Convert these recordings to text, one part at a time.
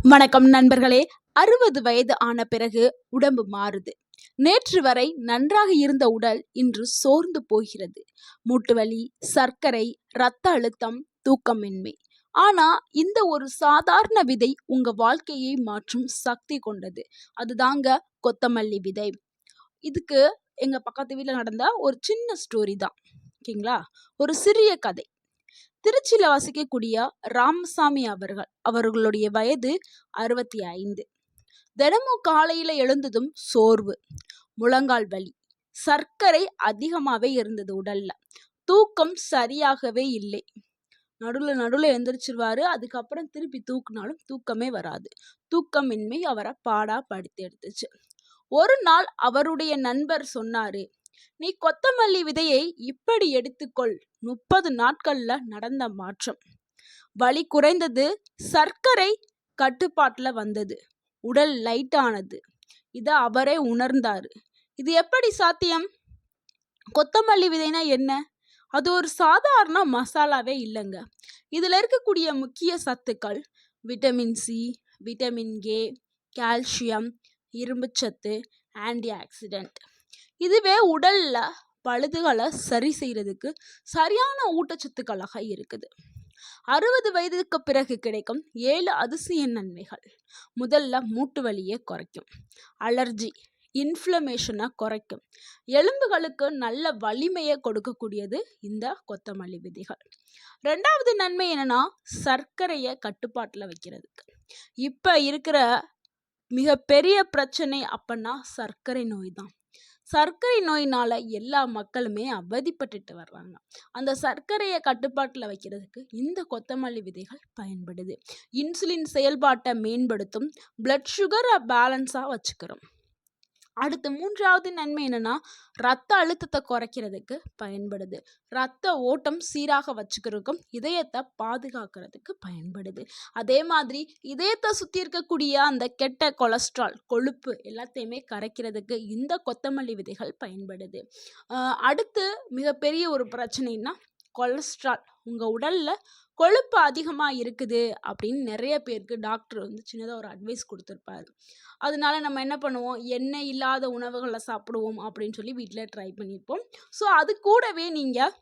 வணக்கம் நண்பர்களே. 60 வயது ஆன பிறகு உடம்பு மாறுது. நேற்று வரை நன்றாக இருந்த உடல் இன்று சோர்ந்து போகிறது. மூட்டுவலி, சர்க்கரை, இரத்த அழுத்தம், தூக்கமின்மை. ஆனா இந்த ஒரு சாதாரண விதை உங்க வாழ்க்கையை மாற்றும் சக்தி கொண்டது. அதுதாங்க கொத்தமல்லி விதை. இதுக்கு எங்க பக்கத்து வீட்டில் நடந்த ஒரு சின்ன ஸ்டோரி தான். ஓகேங்களா? ஒரு சிறிய கதை. திருச்சியில வசிக்கக்கூடிய ராமசாமி அவர்களுடைய வயது 65. தினமும் காலையில எழுந்ததும் சோர்வு, முழங்கால் வலி, சர்க்கரை அதிகமாவே இருந்தது உடல்ல. தூக்கம் சரியாகவே இல்லை. நடுவுல எந்திரிச்சிருவாரு. அதுக்கப்புறம் திருப்பி தூக்குனாலும் தூக்கமே வராது. தூக்கமின்மை அவரை பாடா படுத்தி எடுத்துச்சு. ஒரு நாள் அவருடைய நண்பர் சொன்னாரு, நீ கொத்தமல்லி விதையை இப்படி எடுத்துக்கொள். 30 நாட்கள்ல நடந்த மாற்றம். வலி குறைந்தது, சர்க்கரை கட்டுப்பாட்டுல வந்தது, உடல் லைட் ஆனது. இத அவரே உணர்ந்தாரு. இது எப்படி சாத்தியம்? கொத்தமல்லி விதைனா என்ன? அது ஒரு சாதாரண மசாலாவே இல்லைங்க. இதுல இருக்கக்கூடிய முக்கிய சத்துக்கள் vitamin C, vitamin A, calcium, இரும்புச்சத்து, ஆன்டி ஆக்சிடென்ட். இதுவே உடல்ல பழுதுகளை சரி செய்யறதுக்கு சரியான ஊட்டச்சத்துக்களாக இருக்குது. 60 வயதுக்கு பிறகு கிடைக்கும் 7 அதிசய நன்மைகள். முதல்ல மூட்டு வலியை குறைக்கும். அலர்ஜி, இன்ஃப்ளமேஷனை குறைக்கும். எலும்புகளுக்கு நல்ல வலிமையை கொடுக்கக்கூடியது இந்த கொத்தமல்லி விதைகள். 2வது நன்மை என்னன்னா, சர்க்கரையை கட்டுப்பாட்டில் வைக்கிறதுக்கு. இப்ப இருக்கிற மிகப்பெரிய பிரச்சனை அப்படின்னா சர்க்கரை நோய் தான். சர்க்கரை நோயினால எல்லா மக்களுமே அவதிப்பட்டுட்டு வர்றாங்க. அந்த சர்க்கரையை கட்டுப்பாட்டில் வைக்கிறதுக்கு இந்த கொத்தமல்லி விதைகள் பயன்படுது. இன்சுலின் செயல்பாட்டை மேம்படுத்தும். பிளட் சுகரை பேலன்ஸாக வச்சுக்கிறோம். அடுத்து 3வது நன்மை என்னன்னா, ரத்த அழுத்தத்தை குறைக்கிறதுக்கு பயன்படுது. ரத்த ஓட்டம் சீராக வச்சுக்கிறதுக்கும் இதயத்தை பாதுகாக்கிறதுக்கு பயன்படுது. அதே மாதிரி இதயத்தை சுற்றி இருக்கக்கூடிய அந்த கெட்ட கொலஸ்ட்ரால், கொழுப்பு எல்லாத்தையுமே கரைக்கிறதுக்கு இந்த கொத்தமல்லி விதைகள் பயன்படுது. அடுத்து மிகப்பெரிய ஒரு பிரச்சனைன்னா கொலஸ்ட்ரால். உங்கள் உடலில் கொழுப்பு அதிகமாக இருக்குது அப்படின்னு நிறைய பேருக்கு டாக்டர் சின்னதாக ஒரு அட்வைஸ் கொடுத்துருப்பாரு. அதனால நம்ம என்ன பண்ணுவோம், எண்ணெய் இல்லாத உணவுகளை சாப்பிடுவோம் அப்படின்னு சொல்லி வீட்டில் ட்ரை பண்ணியிருப்போம். ஸோ அது கூடவே நீங்கள்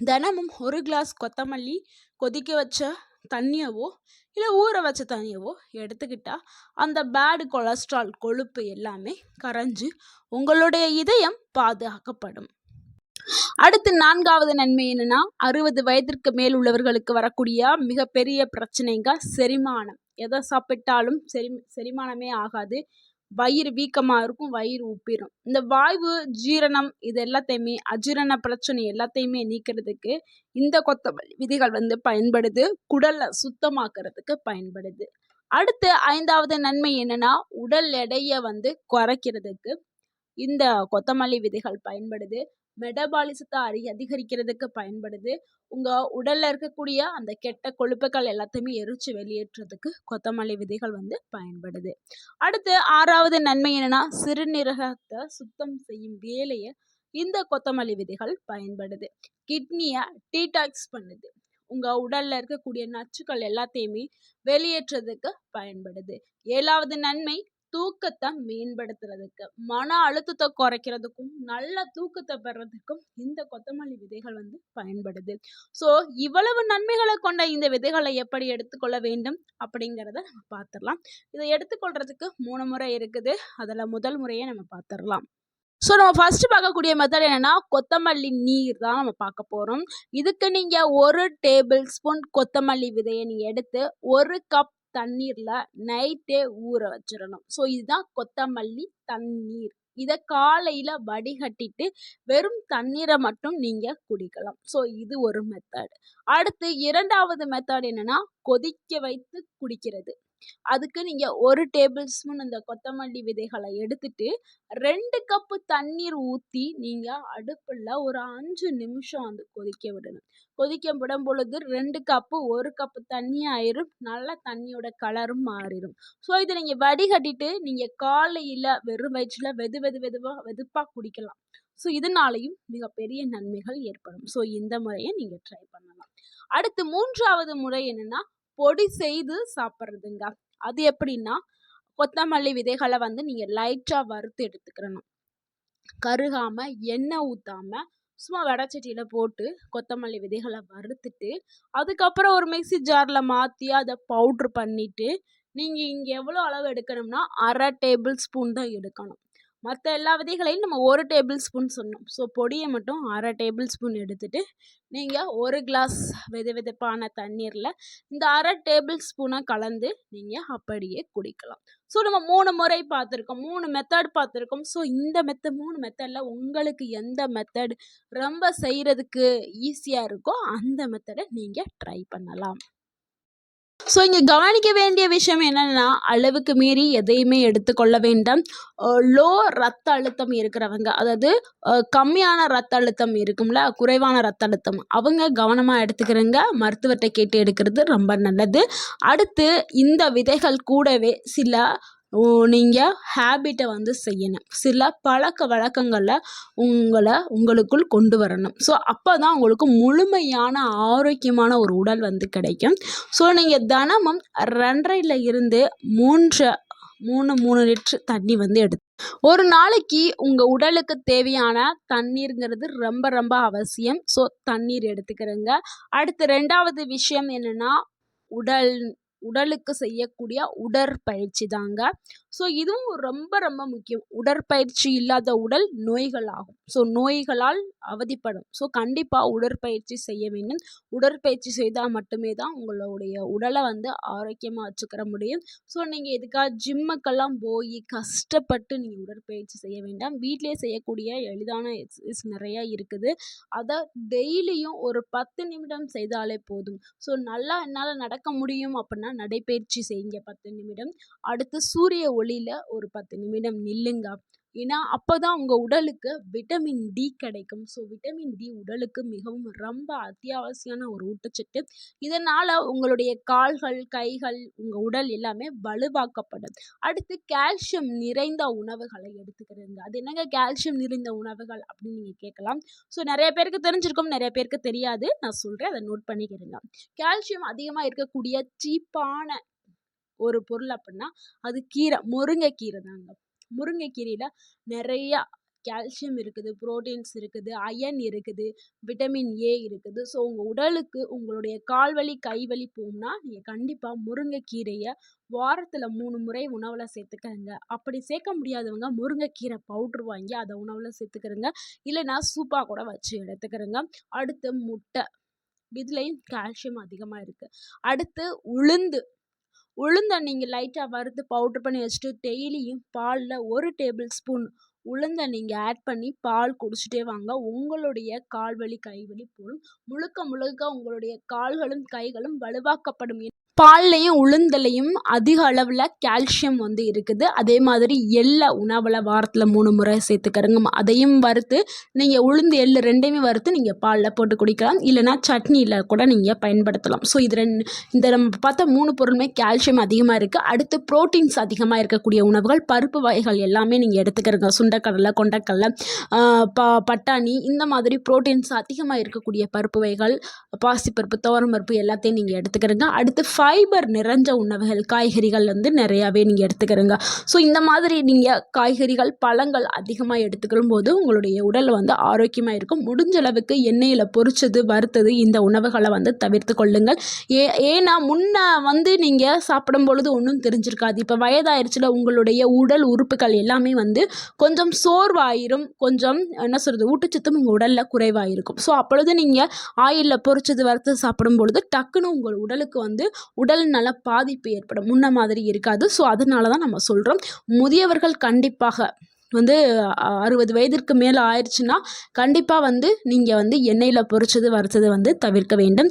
தினமும் 1 கிளாஸ் கொத்தமல்லி கொதிக்க வச்ச தண்ணியவோ இல்லை ஊற வச்ச தண்ணியவோ எடுத்துக்கிட்டா அந்த பேடு கொலஸ்ட்ரால், கொழுப்பு எல்லாமே கரைஞ்சு உங்களுடைய இதயம் பாதுகாக்கப்படும். அடுத்து 4வது நன்மை என்னன்னா, 60 வயதிற்கு மேல் உள்ளவர்களுக்கு வரக்கூடிய மிகப்பெரிய பிரச்சனைங்க செரிமானம். எதை சாப்பிட்டாலும் செரிமானமே ஆகாது. வயிறு வீக்கமாக இருக்கும், வயிறு உப்பிரும். இந்த வாய்வு, ஜீரணம் இது எல்லாத்தையுமே, அஜீரண பிரச்சனை எல்லாத்தையுமே நீக்கிறதுக்கு இந்த கொத்தமல்லி விதைகள் பயன்படுது. குடலை சுத்தமாக்குறதுக்கு பயன்படுது. அடுத்து 5வது நன்மை என்னன்னா, உடல் எடையை குறைக்கிறதுக்கு இந்த கொத்தமல்லி விதைகள் பயன்படுது. மெட்டபாலிசத்தை அதிகரிக்கிறதுக்கு பயன்படுது. உங்கள் உடலில் இருக்கக்கூடிய அந்த கெட்ட கொழுப்புகள் எல்லாத்தையுமே எரிச்சு வெளியேற்றுறதுக்கு கொத்தமல்லி விதைகள் பயன்படுது. அடுத்து 6வது நன்மை என்னன்னா, சிறுநீரகத்தை சுத்தம் செய்யும் வேலையை இந்த கொத்தமல்லி விதைகள் பயன்படுது. கிட்னியை டீடாக்ஸ் பண்ணுது. உங்கள் உடலில் இருக்கக்கூடிய நச்சுக்கள் எல்லாத்தையுமே வெளியேற்றுறதுக்கு பயன்படுது. 7வது நன்மை, தூக்கத்தை மேம்படுத்துறதுக்கு, மன அழுத்தத்தை குறைக்கிறதுக்கும் நல்ல தூக்கத்தை பெறதுக்கும் இந்த கொத்தமல்லி விதைகள் பயன்படுது. ஸோ இவ்வளவு நன்மைகளை கொண்ட இந்த விதைகளை எப்படி எடுத்துக்கொள்ள வேண்டும் அப்படிங்கிறத நம்ம பார்த்துடலாம். இதை எடுத்துக்கொள்றதுக்கு 3 முறை இருக்குது. அதில் முதல் முறையை நம்ம பார்த்துடலாம். ஸோ நம்ம ஃபர்ஸ்ட் பார்க்கக்கூடிய மெத்தட் என்னன்னா, கொத்தமல்லி நீர் தான் நம்ம பார்க்க போகிறோம். இதுக்கு நீங்கள் 1 டேபிள் ஸ்பூன் கொத்தமல்லி விதையை நீங்கள் எடுத்து 1 கப் தண்ணீரில் நைட்டே ஊற வச்சிடணும். ஸோ இதுதான் கொத்தமல்லி தண்ணீர். இதை காலையில் வடிகட்டிட்டு வெறும் தண்ணீரை மட்டும் நீங்கள் குடிக்கலாம். ஸோ இது ஒரு மெத்தட். அடுத்து 2வது மெத்தட் என்னன்னா, கொதிக்க வைத்து குடிக்கிறது. அதுக்கு நீங்கள் 1 டேபிள் ஸ்பூன் இந்த கொத்தமல்லி விதைகளை எடுத்துட்டு 2 கப்பு தண்ணீர் ஊற்றி நீங்கள் அடுப்பில் ஒரு 5 நிமிஷம் கொதிக்க விடணும். கொதிக்க விடும் பொழுது 2 கப்பு 1 கப்பு தண்ணி ஆயிரும். நல்லா தண்ணியோட கலரும் மாறிடும். ஸோ இதை நீங்கள் வடிகட்டிட்டு நீங்கள் காலையில் வெறும் வயிற்றில் வெதுப்பாக குடிக்கலாம். ஸோ இதனாலையும் மிகப்பெரிய நன்மைகள் ஏற்படும். ஸோ இந்த முறையை நீங்கள் ட்ரை பண்ணலாம். அடுத்து 3வது முறை என்னன்னா, பொடி செய்து சாப்பிட்றதுங்க. அது எப்படின்னா, கொத்தமல்லி விதைகள வந்து நீங்க லைட்டா வறுத்து எடுத்துக்கிறணும். கருகாம, எண்ணெய் ஊத்தாம, சும்மா வடச்சட்டியில போட்டு கொத்தமல்லி விதைகள வறுத்துட்டு, அதுக்கப்புறம் ஒரு மிக்ஸி ஜார்ல மாத்தி அத பவுட்ரு பண்ணிட்டு, நீங்க இங்க எவ்வளோ அளவு எடுக்கணும்னா, 1/2 டேபிள் ஸ்பூன் தான் எடுக்கணும். மத்த எல்லா விதைகளையும் நம்ம 1 டேபிள் ஸ்பூன் சொன்னோம். ஸோ பொடிய மட்டும் 1/2 டேபிள் ஸ்பூன் எடுத்துட்டு, நீங்க 1 கிளாஸ் வெதுவெதுப்பான தண்ணீர்ல இந்த 1/2 டேபிள் ஸ்பூன கலந்து நீங்க அப்படியே குடிக்கலாம். ஸோ நம்ம 3 முறை பார்த்துருக்கோம். 3 மெத்தட் பார்த்துருக்கோம். ஸோ இந்த 3 மெத்தட்ல உங்களுக்கு எந்த மெத்தட் ரொம்ப செய்றதுக்கு ஈஸியா இருக்கோ, அந்த மெத்தட நீங்க ட்ரை பண்ணலாம். ஸோ இங்க கவனிக்க வேண்டிய விஷயம் என்னன்னா, அளவுக்கு மீறி எதையுமே எடுத்துக்கொள்ள வேண்டாம். லோ ரத்த அழுத்தம் இருக்கிறவங்க, அதாவது கம்மியான ரத்த அழுத்தம் இருக்கும்ல, குறைவான ரத்த அழுத்தம், அவங்க கவனமா எடுத்துக்கிறங்க. மருத்துவர்ட்ட கேட்டு எடுக்கிறது ரொம்ப நல்லது. அடுத்து இந்த விதைகள் கூடவே சில நீங்க ஹேபிட்ட வந்து செய்யணும். சில பழக்கவழக்கங்கள உங்களுக்குள் கொண்டு வரணும். ஸோ அப்பதான் உங்களுக்கு முழுமையான ஆரோக்கியமான ஒரு உடல் வந்து கிடைக்கும். ஸோ நீங்க தினமும் 2.5ல இருந்து 3 லிட்டர் தண்ணி வந்து ஒரு நாளைக்கு உங்க உடலுக்கு தேவையான தண்ணீர்ங்கிறது ரொம்ப ரொம்ப அவசியம். ஸோ தண்ணீர் எடுத்துக்கிறங்க. அடுத்து 2வது விஷயம் என்னன்னா, உடலுக்கு செய்யக்கூடிய உடற்பயிற்சி தாங்க. ஸோ இதுவும் ரொம்ப ரொம்ப முக்கியம். உடற்பயிற்சி இல்லாத உடல் நோய்கள் ஆகும். ஸோ நோய்களால் அவதிப்படும். ஸோ கண்டிப்பாக உடற்பயிற்சி செய்ய வேண்டும். உடற்பயிற்சி செய்தால் மட்டுமே தான் உங்களுடைய உடலை வந்து ஆரோக்கியமாக வச்சுக்கிற முடியும். ஸோ நீங்கள் இதுக்காக ஜிம்முக்கெல்லாம் போய் கஷ்டப்பட்டு நீங்கள் உடற்பயிற்சி செய்ய வேண்டாம். வீட்டிலே செய்யக்கூடிய எளிதான எக்ஸசைஸ் நிறையா இருக்குது. அதை டெய்லியும் ஒரு 10 நிமிடம் செய்தாலே போதும். ஸோ நல்லா என்னால் நடக்க முடியும் அப்படின்னா நடைப்பயிற்சி செய்யுங்க 10 நிமிடம். அடுத்து சூரிய ஒளியில ஒரு 10 நிமிடம் நில்லுங்க. ஏன்னா அப்போதான் உங்க உடலுக்கு விட்டமின் டி கிடைக்கும். ஸோ விட்டமின் டி உடலுக்கு மிகவும் ரொம்ப அத்தியாவசியமான ஒரு ஊட்டச்சத்து. இதனால உங்களுடைய கால்கள், கைகள், உங்க உடல் எல்லாமே வலுவாக்கப்படும். அடுத்து கால்சியம் நிறைந்த உணவுகளை எடுத்துக்கிறீங்க. அது என்னங்க கால்சியம் நிறைந்த உணவுகள் அப்படின்னு நீங்க கேட்கலாம். ஸோ நிறைய பேருக்கு தெரிஞ்சிருக்கும், நிறைய பேருக்கு தெரியாது. நான் சொல்றேன், அதை நோட் பண்ணிக்கிறீங்க. கால்சியம் அதிகமாக இருக்கக்கூடிய சீப்பான ஒரு பொருள் அப்படின்னா அது கீரை, முருங்கைக்கீரை தாங்க. முருங்கைக்கீரையில நிறையா கால்சியம் இருக்குது, புரோட்டீன்ஸ் இருக்குது, அயன் இருக்குது, விட்டமின் ஏ இருக்குது. ஸோ உங்கள் உடலுக்கு உங்களுடைய கால்வலி, கைவலி போகும்னா நீங்கள் கண்டிப்பாக முருங்கைக்கீரையை வாரத்தில் 3 முறை உணவில் சேர்த்துக்கிறங்க. அப்படி சேர்க்க முடியாதவங்க முருங்கைக்கீரை பவுட்ரு வாங்கி அதை உணவில் சேர்த்துக்கிறங்க. இல்லைன்னா சூப்பாக கூட வச்சு எடுத்துக்கிறங்க. அடுத்து முட்டை, இதுலேயும் கால்சியம் அதிகமாக இருக்குது. அடுத்து உளுந்தை நீங்கள் லைட்டாக வறுத்து பவுட்ரு பண்ணி வச்சுட்டு டெய்லியும் பாலில் 1 டேபிள் ஸ்பூன் உளுந்தை நீங்கள் ஆட் பண்ணி பால் குடிச்சிட்டே வாங்க. உங்களுடைய கால்வலி, கைவலி போகும். முழுக்க முழுக்க உங்களுடைய கால்களும் கைகளும் வலுவாக்கப்படும். பால்லையும் உளுந்துலையும் அதிக அளவில் கால்சியம் வந்து இருக்குது. அதே மாதிரி எள்ளை உணவில் வாரத்தில் 3 முறை சேர்த்துக்கிறங்க. அதையும் வறுத்து நீங்கள் உளுந்து, எள்ளு 2யுமே வறுத்து நீங்கள் பாலில் போட்டு குடிக்கலாம். இல்லைனா சட்னியில் கூட நீங்கள் பயன்படுத்தலாம். ஸோ இந்த நம்ம பார்த்த 3 பொருளுமே கால்சியம் அதிகமாக இருக்குது. அடுத்து புரோட்டீன்ஸ் அதிகமாக இருக்கக்கூடிய உணவுகள், பருப்பு வகைகள் எல்லாமே நீங்கள் எடுத்துக்கிறங்க. சுண்டைக்கடலை, கொண்டைக்கடலை, பட்டாணி, இந்த மாதிரி புரோட்டீன்ஸ் அதிகமாக இருக்கக்கூடிய பருப்பு வகைகள், பாசிப்பருப்பு, துவரம்பருப்பு எல்லாத்தையும் நீங்கள் எடுத்துக்கிறங்க. அடுத்து ஃபைபர் நிறைஞ்ச உணவுகள், காய்கறிகள் வந்து நிறையாவே நீங்கள் எடுத்துக்கிறங்க. ஸோ இந்த மாதிரி நீங்கள் காய்கறிகள், பழங்கள் அதிகமாக எடுத்துக்கிற போது உங்களுடைய உடல் வந்து ஆரோக்கியமாக இருக்கும். முடிஞ்ச அளவுக்கு எண்ணெயில் பொரிச்சது, வறுத்தது இந்த உணவுகளை வந்து தவிர்த்து கொள்ளுங்கள். ஏன்னா முன்ன வந்து நீங்கள் சாப்பிடும் பொழுது ஒன்றும் தெரிஞ்சிருக்காது. இப்போ வயதாயிருச்சுல உங்களுடைய உடல் உறுப்புகள் எல்லாமே வந்து கொஞ்சம் சோர்வாயிரும். கொஞ்சம் என்ன சொல்கிறது, ஊட்டச்சத்தும் உங்கள் உடலில் குறைவாயிருக்கும். ஸோ அப்பொழுது நீங்கள் ஆயிலில் பொரிச்சது, வறுத்து சாப்பிடும் பொழுது டக்குன்னு உங்கள் உடலுக்கு வந்து உடல் நல பாதிப்பு ஏற்படும். முன்ன மாதிரி இருக்காது. ஸோ அதனால தான் நம்ம சொல்கிறோம், முதியவர்கள் கண்டிப்பாக வந்து 60 வயதிற்கு மேலே ஆயிடுச்சுன்னா கண்டிப்பாக வந்து நீங்கள் வந்து எண்ணெயில் பொரிச்சது, வறுத்தது வந்து தவிர்க்க வேண்டும்.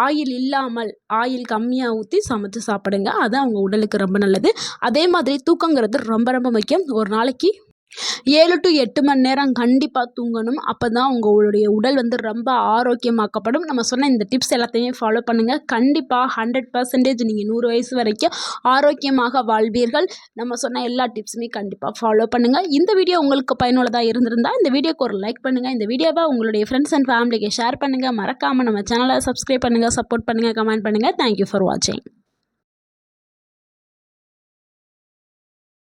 ஆயில் இல்லாமல் ஆயில் கம்மியாக ஊற்றி சமைச்சு சாப்பிடுங்க. அதுதான் உங்கள் உடலுக்கு ரொம்ப நல்லது. அதே மாதிரி தூக்கங்கிறது ரொம்ப ரொம்ப முக்கியம். ஒரு நாளைக்கு 7 to 8 மணி நேரம் கண்டிப்பாக தூங்கணும். அப்போ தான் உங்களுடைய உடல் வந்து ரொம்ப ஆரோக்கியமாக்கப்படும். நம்ம சொன்ன இந்த டிப்ஸ் எல்லாத்தையுமே ஃபாலோ பண்ணுங்கள். கண்டிப்பாக 100% நீங்கள் 100 வயசு வரைக்கும் ஆரோக்கியமாக வாழ்வீர்கள். நம்ம சொன்ன எல்லா டிப்ஸுமே கண்டிப்பாக ஃபாலோ பண்ணுங்கள். இந்த வீடியோ உங்களுக்கு பயனுள்ளதாக இருந்திருந்தால் இந்த வீடியோக்கு ஒரு லைக் பண்ணுங்கள். இந்த வீடியோவை உங்களுடைய ஃப்ரெண்ட்ஸ் அண்ட் ஃபேமிலிக்கு ஷேர் பண்ணுங்கள். மறக்காமல் நம்ம சேனலை சப்ஸ்கிரைப் பண்ணுங்கள், சப்போர்ட் பண்ணுங்கள், கமெண்ட் பண்ணுங்கள். தேங்க்யூ ஃபார் வாட்சிங்.